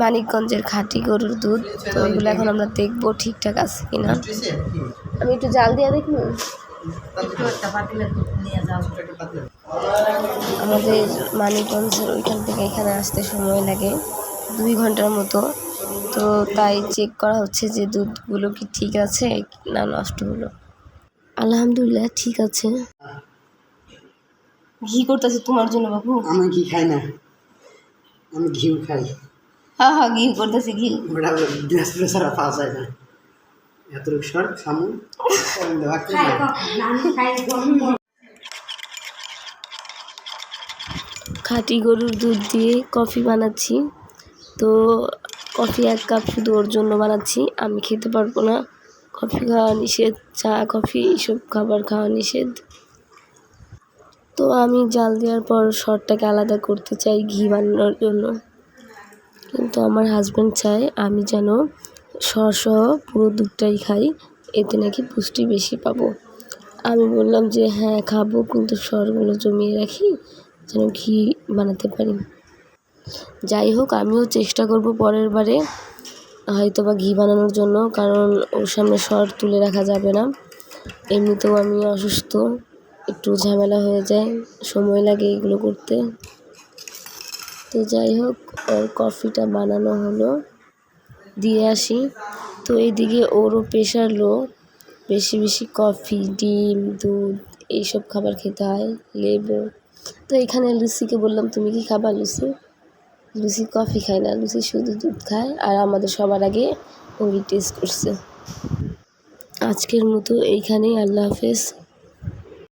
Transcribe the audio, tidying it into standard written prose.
মানিকগঞ্জের খাঁটি গরুর দুধ। তো এগুলো এখন আমরা দেখবো ঠিকঠাক আছে কিনা। আমি একটু জাল দিয়ে দেখব। আমাদের মানিকগঞ্জের ওইখান থেকে এখানে আসতে সময় লাগে 2 ঘন্টার মতো। তো তাই চেক করা হচ্ছে যে দুধগুলো কি ঠিক আছে না নষ্ট হলো। আলহামদুলিল্লাহ ঠিক আছে। ঘি করতেছে তোমার জন্য বাবু। আমি ঘি খাই না, আমি ঘিউ খাই। হ্যাঁ হ্যাঁ ঘি করতেছে ঘি। ওটা দিনাজপুরে ছাড়া পাওয়া যায় না। এত রুকসর খামু খাঁটি গরুর দুধ দিয়ে কফি বানাচ্ছি। তো কফি 1 কাপ শুধু ওর জন্য বানাচ্ছি, আমি খেতে পারবো না। কফি খাওয়া নিষেধ, চা কফি এসব খাবার খাওয়া নিষেধ। তো আমি জাল দেওয়ার পর সরটাকে আলাদা করতে চাই ঘি বানানোর জন্য, কিন্তু আমার হাজব্যান্ড চায় আমি যেন সহ পুরো দুধটাই খাই, এতে নাকি পুষ্টি বেশি পাবো। আমি বললাম যে হ্যাঁ খাবো, কিন্তু সরগুলো জমিয়ে রাখি যেন ঘি বানাতে পারি। যাই হোক, আমিও চেষ্টা করব পরের বারে হয়তো বা ঘি বানানোর জন্য, কারণ ওর সামনে সর তুলে রাখা যাবে না। এমনিতেও আমি অসুস্থ, একটু ঝামেলা হয়ে যায়, সময় লাগে এগুলো করতে। তো যাই হোক, ওর কফিটা বানানো হলো, দিয়ে আসি। তো এইদিকে ওরও প্রেশার লো, বেশি বেশি কফি, ডিম, দুধ এইসব খাবার খেতে হয়, লেবু। তো এখানে লুচিকে বললাম তুমি কি খাবা লুচি? লুচি কফি খায় না, লুচি শুধু দুধ খায়, আর আমাদের সবার আগে ওই টেস্ট করছে। আজকের মতো এইখানেই, আল্লাহ হাফেজ।